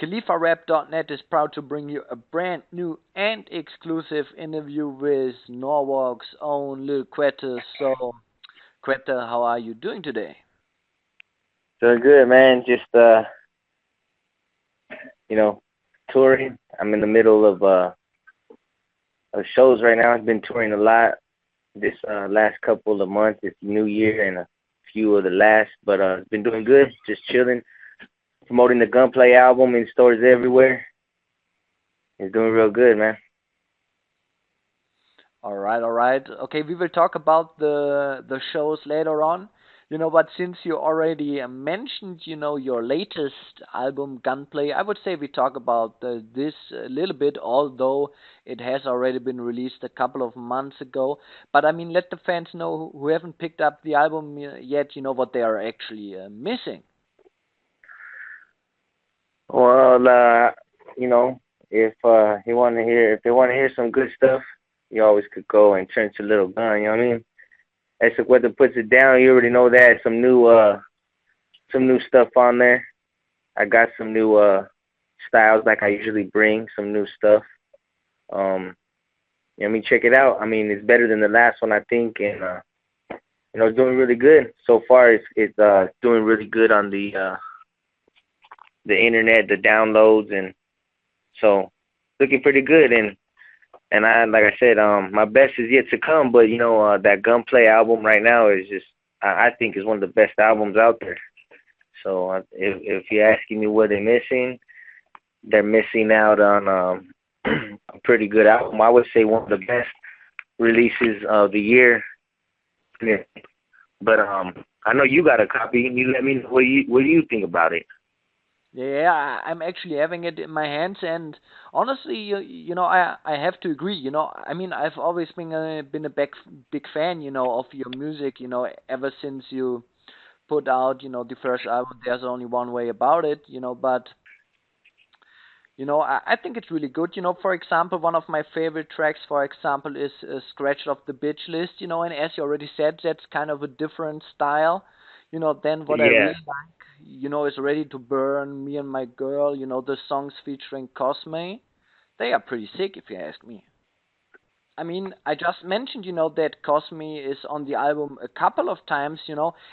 KhalifaRap.net is proud to bring you a brand new and exclusive interview with Norwalk's own Lil Cuete. So, Cuete, how are you doing today? Doing good, man. Just you know, touring. I'm in the middle of shows right now. I've been touring a lot this last couple of months. It's New Year and a few of the last, but it's been doing good. Just chilling, promoting the Gunplay album in stores everywhere. It's doing real good, man. All right, all right. Okay, we will talk about the shows later on. But since you already mentioned, your latest album, Gunplay, I would say we talk about this a little bit, although it has already been released a couple of months ago. But I mean, let the fans know who haven't picked up the album yet, what they are actually missing. Well, if if they want to hear some good stuff, you always could go and turn to Little Gun. You know what I mean? That's the weather puts it down. You already know that. Some new stuff on there. I got some new styles like I usually bring. Some new stuff. I mean, check it out. I mean, it's better than the last one, I think, and it's doing really good so far. It's doing really good on the internet, the downloads, and so looking pretty good. And I, like I said, my best is yet to come. But that Gunplay album right now is just, I think, is one of the best albums out there. So if you're asking me what they're missing out on a pretty good album. I would say one of the best releases of the year. Yeah. But I know you got a copy. You let me know what do you think about it? Yeah, I'm actually having it in my hands, and honestly, I have to agree. I mean, I've always been a big fan, of your music. Ever since you put out, the first album. There's only one way about it. But I think it's really good. For example, one of my favorite tracks, for example, is "Scratched Off the Bitch List." And as you already said, that's kind of a different style. Than what I Yeah. really like, is Ready to Burn, Me and My Girl, the songs featuring Cosme. They are pretty sick, if you ask me. I mean, I just mentioned, that Cosme is on the album a couple of times,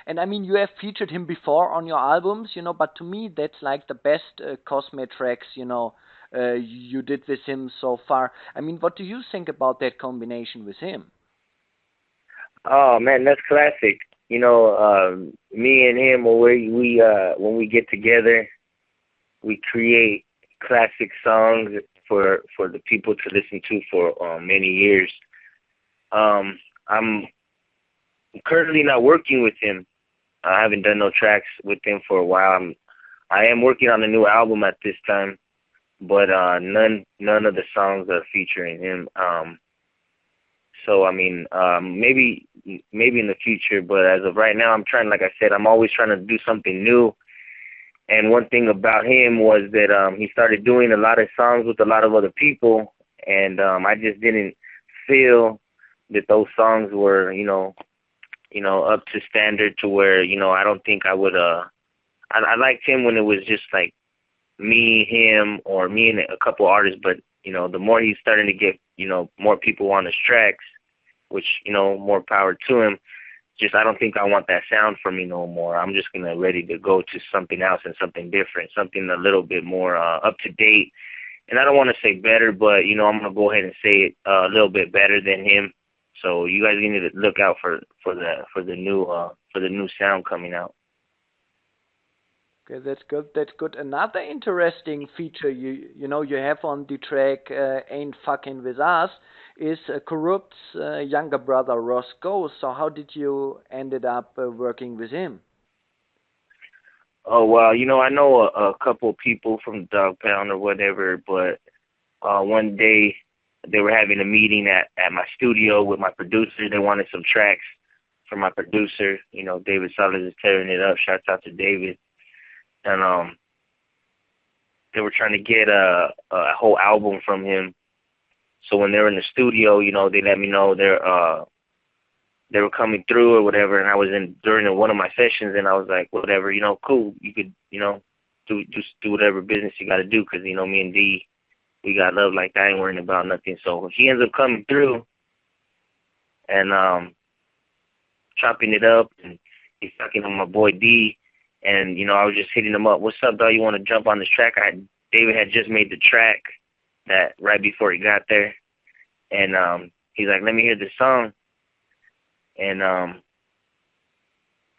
and I mean, you have featured him before on your albums, but to me, that's like the best Cosme tracks, you did with him so far. I mean, what do you think about that combination with him? Oh man, that's classic. Me and him when we get together, we create classic songs for the people to listen to for many years. I'm currently not working with him. I haven't done no tracks with him for a while. I am working on a new album at this time, but none of the songs are featuring him. So I mean, maybe in the future, but as of right now, I'm trying. Like I said, I'm always trying to do something new. And one thing about him was that he started doing a lot of songs with a lot of other people, and I just didn't feel that those songs were, up to standard to where, I don't think I would. I liked him when it was just like me, him, or me and a couple artists, but the more he's starting to get, more people on his tracks, which, more power to him. Just I don't think I want that sound for me no more. I'm just gonna ready to go to something else and something different, something a little bit more up to date. And I don't want to say better, but I'm gonna go ahead and say it a little bit better than him. So you guys need to look out for the new sound coming out. Okay, that's good. That's good. Another interesting feature you have on the track "Ain't Fucking with Us" is Corrupt's younger brother Roscoe. So how did you ended up working with him? Oh well, I know a couple people from Dog Pound or whatever, but one day they were having a meeting at my studio with my producer. They wanted some tracks for my producer. David Salas is tearing it up. Shouts out to David. And they were trying to get a whole album from him. So when they were in the studio, they let me know they were coming through or whatever, and I was in during one of my sessions, and I was like, whatever, cool, you could, just do whatever business you got to do, because me and D, we got love like that. I ain't worrying about nothing. So he ends up coming through and chopping it up, and he's talking to my boy D, and I was just hitting him up. What's up, dog? You want to jump on this track? David had just made the track that right before he got there, and he's like, let me hear this song, and I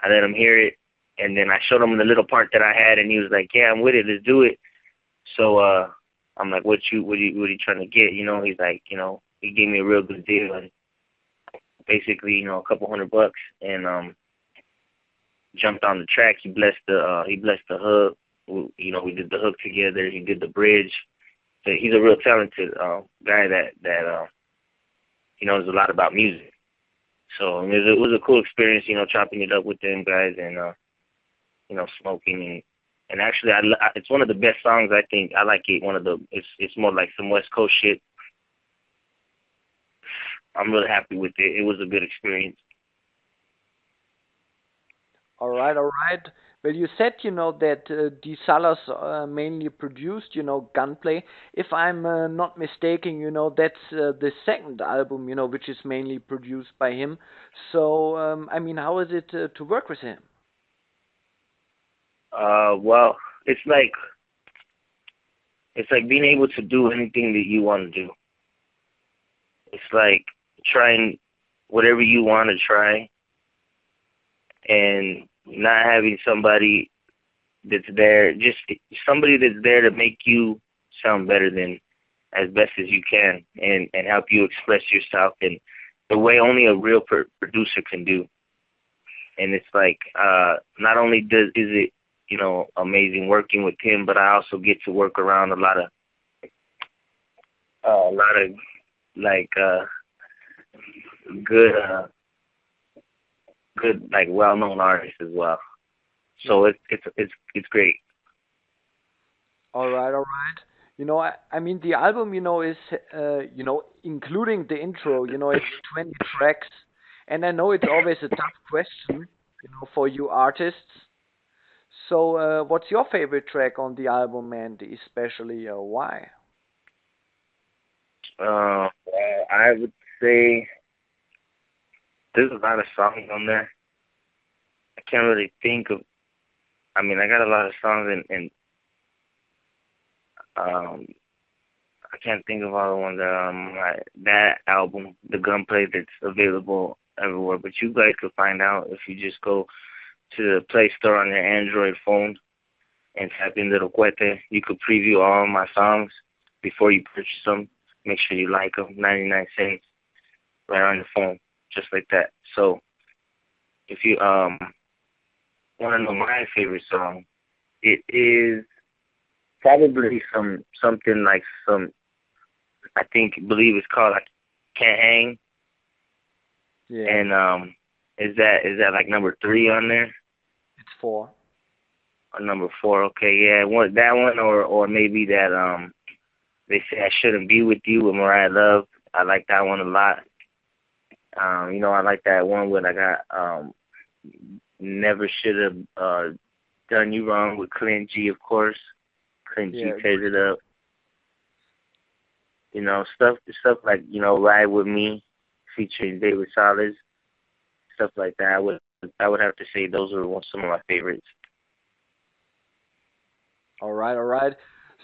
let him hear it, and then I showed him the little part that I had, and he was like, yeah, I'm with it, let's do it. So I'm like, what are you trying to get? He's like, he gave me a real good deal, and basically, a couple $100, and jumped on the track. He blessed the hook. We did the hook together. He did the bridge. So he's a real talented guy that he knows a lot about music. So it was a cool experience, chopping it up with them guys, and smoking, and actually it's one of the best songs. I think I like it. It's more like some West Coast shit. I'm really happy with it. It was a good experience. All right, all right. Well, you said, that D. Salas mainly produced, Gunplay. If I'm not mistaken, that's the second album, which is mainly produced by him. So, I mean, how is it to work with him? Well, it's like being able to do anything that you want to do. It's like trying whatever you want to try, and not having somebody that's there, just somebody that's there to make you sound better than as best as you can, and help you express yourself in the way only a real producer can do. And it's like not only is it amazing working with him, but I also get to work around a lot of like good like well-known artists as well. So it's great. All right, all right. I mean, the album, is, including the intro, it's 20 tracks. And I know it's always a tough question, for you artists. So, what's your favorite track on the album, and especially why? Well, I would say there's a lot of songs on there. I can't really think of. I mean, I got a lot of songs, and um, I can't think of all the ones that album, the Gunplay, that's available everywhere. But you guys could find out if you just go to the Play Store on your Android phone and type in Lil Cuete. You could preview all my songs before you purchase them. Make sure you like them. 99 cents right on your phone, just like that. So if you want to know my favorite song, it is probably something like I believe it's called I Can't Hang. Yeah, And is that like number 3 on there? it's 4. Or number 4? Okay, yeah, that one, or maybe that They Say I Shouldn't Be With You with Mariah Love. I like that one a lot. I like that one when I got Never Should Have Done You Wrong with Clint G, of course. Clint G Yeah, tears it up. Stuff like, Ride With Me featuring David Salas, stuff like that. I would have to say those are some of my favorites. all right, all right.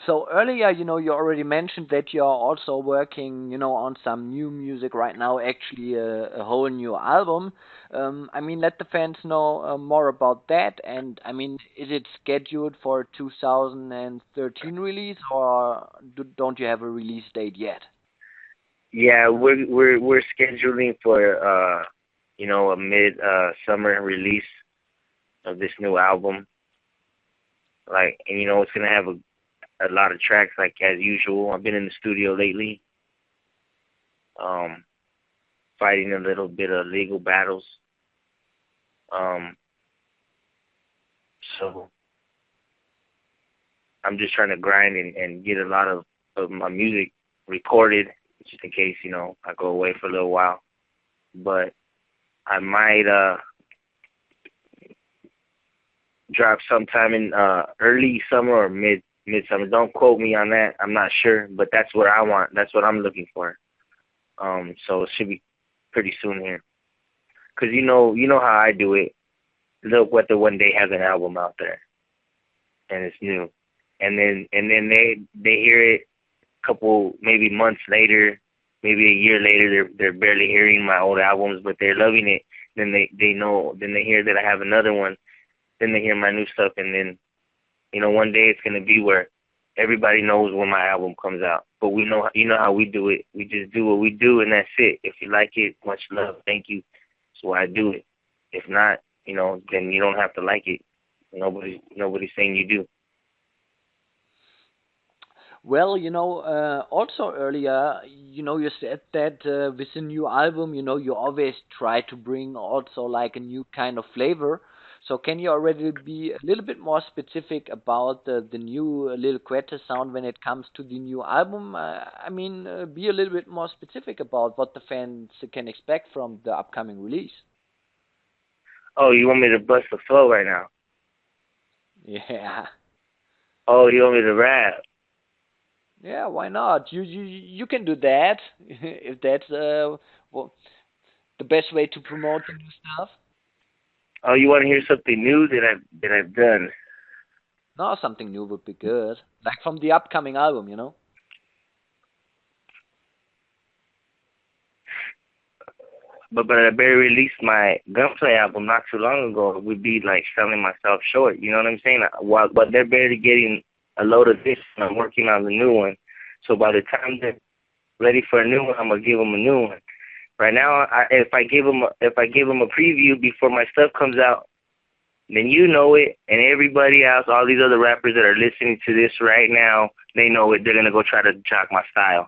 So earlier, you already mentioned that you're also working, on some new music right now, actually a whole new album. I mean, let the fans know more about that. And I mean, is it scheduled for 2013 release, or don't you have a release date yet? Yeah, we're scheduling for a mid summer release of this new album. Like, and it's gonna have a lot of tracks, like as usual. I've been in the studio lately, um, fighting a little bit of legal battles. Um, so I'm just trying to grind and get a lot of my music recorded, just in case, I go away for a little while. But I might drop sometime in early summer or midsummer. Don't quote me on that. I'm not sure, but that's what I want. That's what I'm looking for. So it should be pretty soon here. Cause you know how I do it. Look what the one day has an album out there and it's new, and then they hear it a couple maybe months later, maybe a year later. They're barely hearing my old albums, but they're loving it. Then they know. Then they hear that I have another one. Then they hear my new stuff, and then one day it's gonna be where everybody knows when my album comes out. But we know, how we do it. We just do what we do, and that's it. If you like it, much love, thank you. That's why I do it. If not, then you don't have to like it. Nobody's saying you do. Well, also earlier, you said that with a new album, you always try to bring also like a new kind of flavor. So can you already be a little bit more specific about the new Lil Cuete sound when it comes to the new album? I mean, be a little bit more specific about what the fans can expect from the upcoming release. Oh, you want me to bust the flow right now? Yeah. Oh, you want me to rap? Yeah, why not? You can do that if that's well, the best way to promote the new stuff. Oh, you want to hear something new that I've done? No, something new would be good, like from the upcoming album. But I barely released my Gunplay album not too long ago. It would be like selling myself short. You know what I'm saying? But they're barely getting a load of this, and I'm working on the new one. So by the time they're ready for a new one, I'm gonna give them a new one. Right now, if I give them a preview before my stuff comes out, then you know it, and everybody else, all these other rappers that are listening to this right now, they know it. They're gonna go try to jock my style,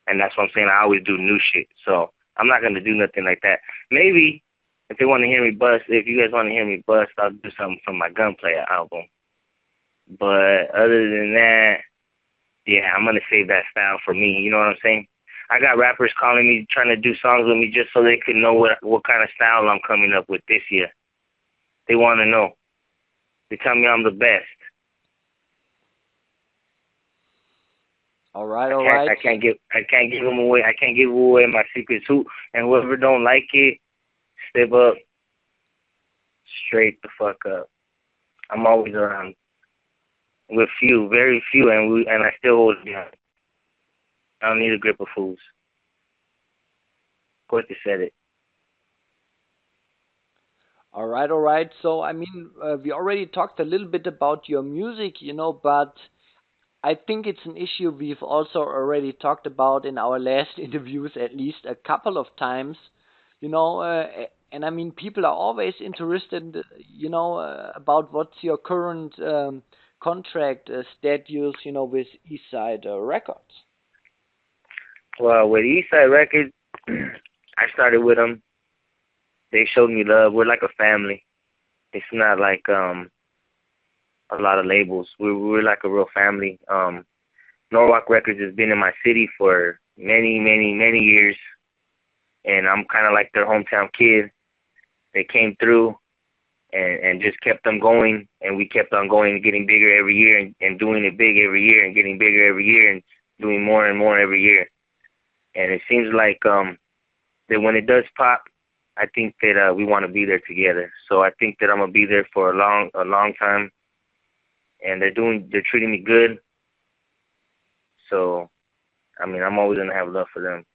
and that's what I'm saying. I always do new shit, so I'm not gonna do nothing like that. Maybe if they want to hear me bust, if you guys want to hear me bust, I'll do something from my Gunplay album. But other than that, yeah, I'm gonna save that style for me. You know what I'm saying? I got rappers calling me, trying to do songs with me just so they could know what kind of style I'm coming up with this year. They want to know. They tell me I'm the best. All right, all right. I can't give them away. I can't give away my secrets. And whoever don't like it, step up, straight the fuck up. I'm always around with few, very few, and I still hold it down. I don't need a grip of fools. Of course they said it. All right, all right. So, I mean, we already talked a little bit about your music, but I think it's an issue we've also already talked about in our last interviews at least a couple of times, and I mean, people are always interested, about what's your current contract status, with Eastside Records. Well, with Eastside Records, I started with them. They showed me love. We're like a family. It's not like a lot of labels. We're like a real family. Norwalk Records has been in my city for many, many, many years, and I'm kind of like their hometown kid. They came through and just kept them going, and we kept on going and getting bigger every year and doing it big every year and getting bigger every year and doing more and more every year. And it seems like that when it does pop, I think that we want to be there together. So I think that I'm gonna be there for a long time, and they're treating me good. So I mean, I'm always gonna have love for them.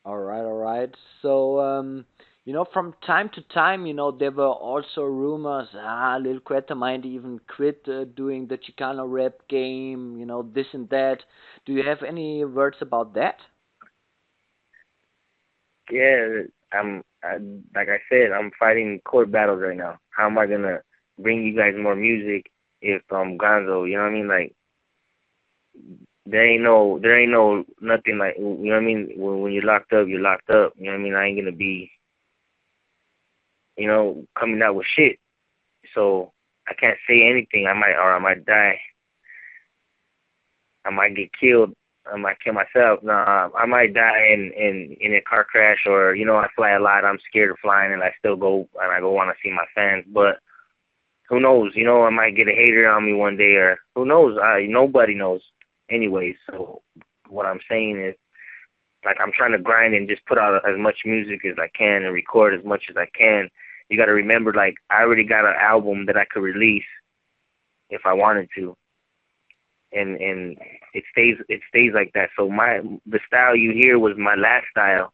All right, all right. So, from time to time, there were also rumors, Lil Quetta might even quit doing the Chicano rap game, this and that. Do you have any words about that? Yeah, like I said, I'm fighting court battles right now. How am I gonna bring you guys more music if I'm Gonzo? You know what I mean? Like there ain't no nothing like you know what I mean. When you're locked up, you're locked up. You know what I mean? I ain't gonna be coming out with shit. So I can't say anything. I might die. I might get killed. I might kill myself. No, I might die in a car crash, or I fly a lot. I'm scared of flying, and I still go and I go want to see my fans. But who knows? I might get a hater on me one day, or who knows? Nobody knows. Anyway, so what I'm saying is, like, I'm trying to grind and just put out as much music as I can and record as much as I can. You got to remember, like, I already got an album that I could release if I wanted to, and it stays like that. So the style you hear was my last style.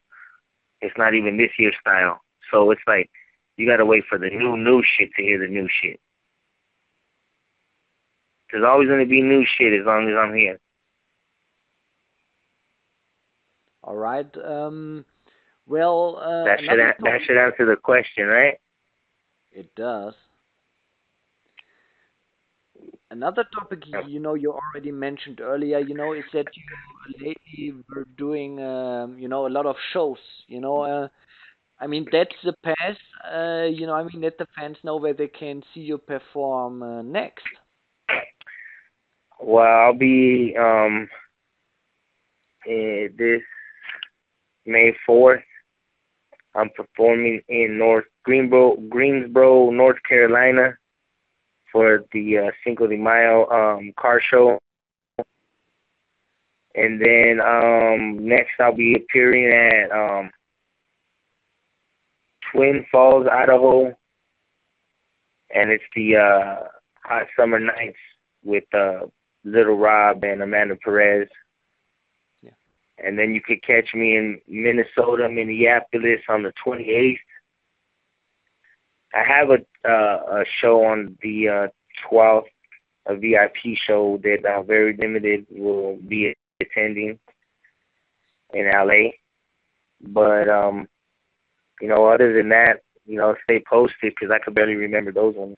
It's not even this year's style. So it's like you got to wait for the new shit to hear the new shit. There's always going to be new shit as long as I'm here. All right. Well, That should another that topic. should answer the question, right? It does. Another topic, you already mentioned earlier, is that you lately were doing, a lot of shows. You know, I mean, that's the past. I mean, let the fans know where they can see you perform next. Well, I'll be this May 4th. I'm performing in Greensboro, North Carolina, for the Cinco de Mayo car show. And then next I'll be appearing at Twin Falls, Idaho, and it's the Hot Summer Nights with Little Rob and Amanda Perez. Yeah. And then you could catch me in Minnesota, Minneapolis on the 28th. I have a show on the 12th, a VIP show that Very Limited will be attending in LA. But other than that, stay posted because I could barely remember those ones.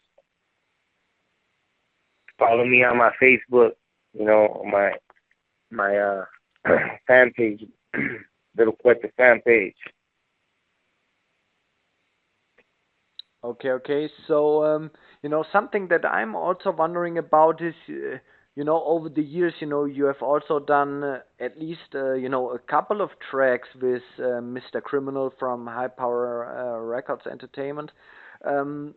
Follow me on my Facebook, my fan page, Lil Cuete fan page. Okay, okay. So, something that I'm also wondering about is, over the years, you have also done at least, a couple of tracks with Mr. Criminal from High Power Records Entertainment. Um,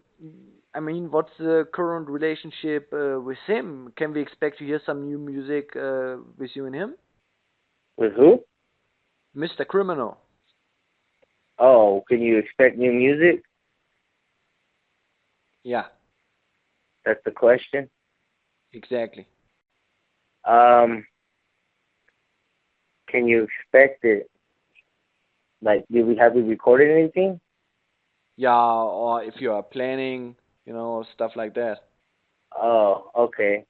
I mean, what's the current relationship with him? Can we expect to hear some new music with you and him? With who? Mr. Criminal. Oh, can you expect new music? Yeah, That's the question. exactly. Um, can you expect it? Like, have we recorded anything? Yeah, or if you are planning, stuff like that. Oh, okay.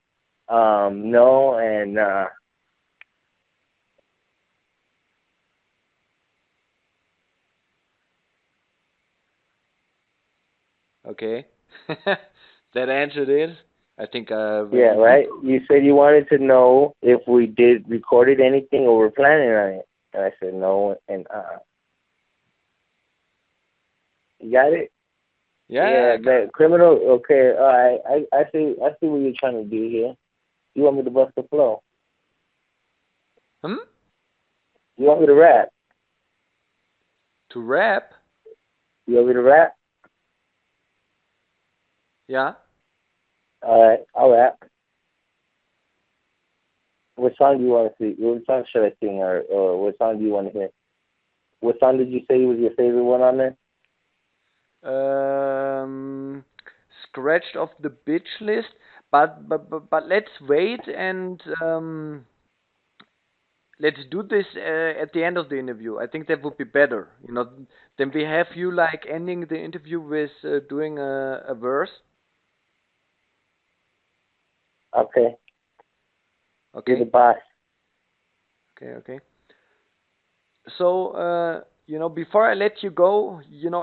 No, and Okay. That answered it. I think when yeah, we right. people. You said you wanted to know if we did recorded anything or we're planning on it, and I said no, and you got it. Yeah, Yeah, I got that criminal. Okay, all right. I see what you're trying to do here. You want me to bust the flow? it. Hmm? You want me to rap? To rap? You want me to rap? Yeah. All right, I'll rap. What song do you want to see? What song should I sing, or what song do you want to hear? What song did you say was your favorite one on there? Um, Scratched off the bitch list, but let's wait and let's do this at the end of the interview. I think that would be better. Then we have you like ending the interview with doing a verse. Okay, you're the Okay. boss. Okay. Okay. So, before I let you go,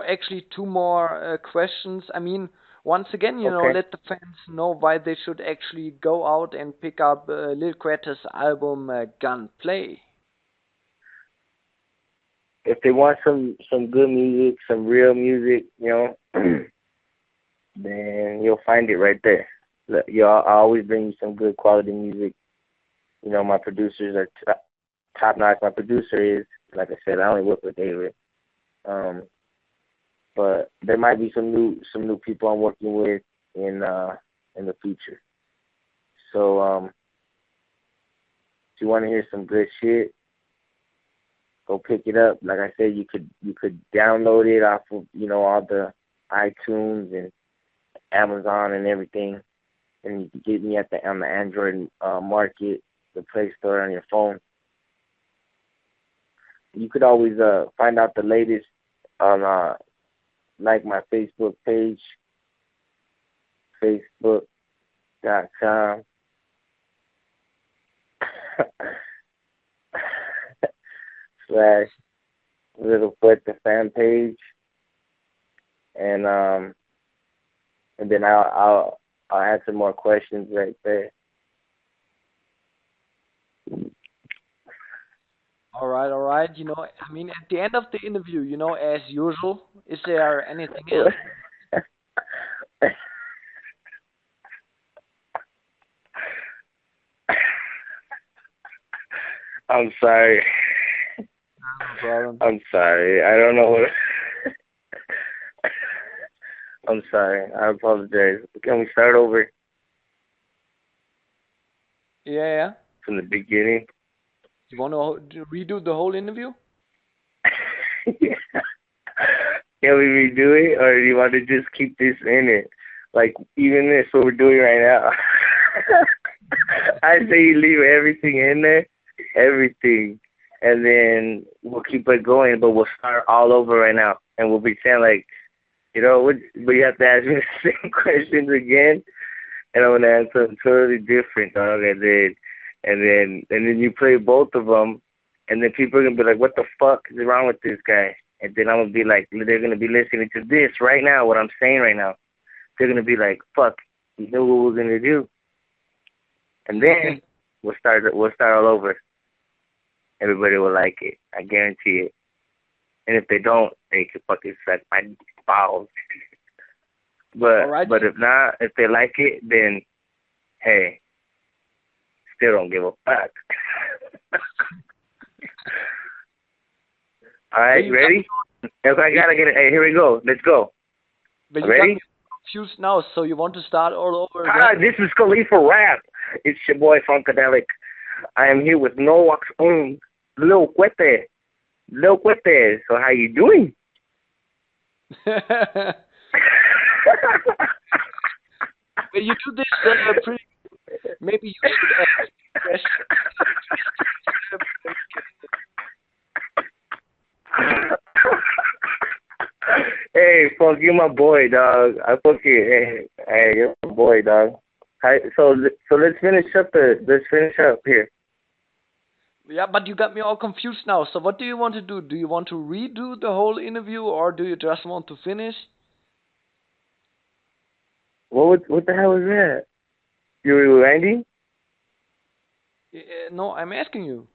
actually two more questions. I mean, once again, Okay. let the fans know why they should actually go out and pick up Lil Quete's album Gunplay. If they want some good music, some real music, then you'll find it right there. Look, I always bring you some good quality music. My producers are top notch. My producer is, like I said, I only work with David. Um, but there might be some new people I'm working with in the future. So if you want to hear some good shit, go pick it up. Like I said, you could download it off of all the iTunes and Amazon and everything, and you can get me at the on the Android market, the Play Store on your phone. You could always find out the latest on like my Facebook page, facebook.com slash Lil Cuete fan page, and then I'll answer more questions right there. All right, all right. I mean, at the end of the interview, as usual, is there anything else? I'm sorry. No problem. I'm sorry. I don't know what. I'm sorry. I apologize. Can we start over Yeah, yeah. from the beginning? You want to redo the whole interview? Can we redo it, or do you want to just keep this in it? Like, even this, what we're doing right now. I say you leave everything in there, everything, and then we'll keep it going, but we'll start all over right now, and we'll pretend like, but you have to ask me the same questions again, and I'm gonna answer them totally different, dog. And then you play both of them, and then people are gonna be like, "What the fuck is wrong with this guy?" And then I'm gonna be like, they're gonna be listening to this right now, what I'm saying right now. They're gonna be like, "Fuck, you know what we're gonna do?" And then we'll start all over. Everybody will like it, I guarantee it. And if they don't, they can fucking suck my balls. All right. But if not, if they like it, then hey, still don't give a fuck. All right, ready? Okay, I gotta get it. Hey, here we go. Let's go. But you got Ready? me confused now, so you want to start all over again? This is Khalifa Rap. It's your boy Funkadelic. I am here with Norwalk's own Lil Cuete. Lil Cuete. So how you doing? Well, you do this pretty. Maybe you should ask questions. Hey, fuck, you're my boy, dog. I fuck you. Hey, you're my boy, dog. Hi, so let's finish up here. Yeah, but you got me all confused now. So what do you want to do? Do you want to redo the whole interview, or do you just want to finish? What the hell is that? You were with Randy? No, I'm asking you.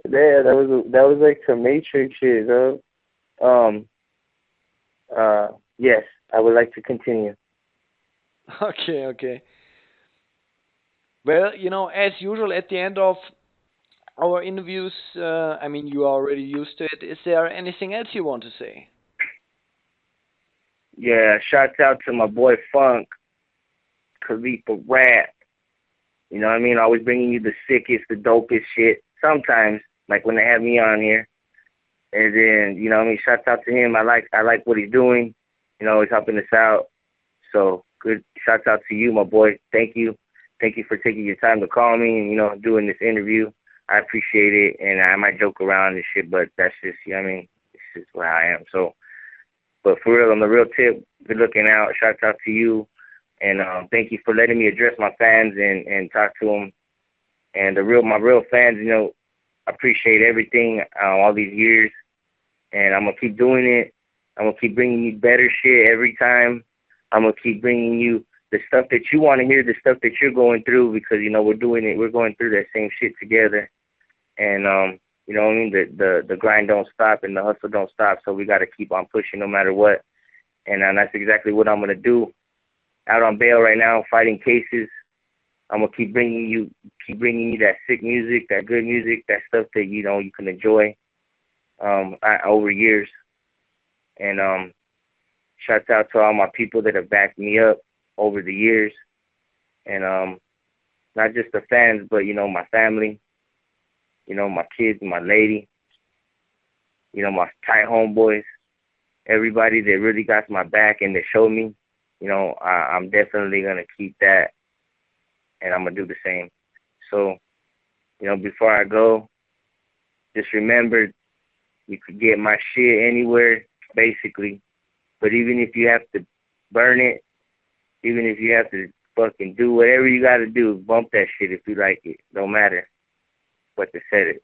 Yeah, that was like some Matrix shit, huh? Yes, I would like to continue. Okay, okay. Well, as usual, at the end of our interviews, I mean, you are already used to it. Is there anything else you want to say? Yeah, shouts out to my boy Funk, Khalifa Rap. You know what I mean? Always bringing you the sickest, the dopest shit. Sometimes, like when they have me on here. And then, you know what I mean? Shouts out to him. I like what he's doing. He's helping us out. So, good. Shouts out to you, my boy. Thank you. Thank you for taking your time to call me and, doing this interview. I appreciate it. And I might joke around and shit, but that's just, you know what I mean? It's just where I am. So, but for real, on the real tip, good looking out. Shouts out to you. And thank you for letting me address my fans and talk to them. And my real fans, appreciate everything all these years. And I'm going to keep doing it. I'm going to keep bringing you better shit every time. I'm going to keep bringing you the stuff that you want to hear, the stuff that you're going through, because, we're doing it. We're going through that same shit together. And, you know what I mean? The grind don't stop and the hustle don't stop. So we got to keep on pushing no matter what. And that's exactly what I'm going to do. Out on bail right now, fighting cases. I'm gonna keep bringing you that sick music, that good music, that stuff that you can enjoy over years. And shouts out to all my people that have backed me up over the years, and not just the fans, but my family, my kids, my lady, my tight homeboys, everybody that really got my back and that showed me. I'm definitely gonna keep that, and I'm gonna do the same. So, before I go, just remember you could get my shit anywhere, basically. But even if you have to burn it, even if you have to fucking do whatever you gotta do, bump that shit if you like it. Don't matter. But to set it.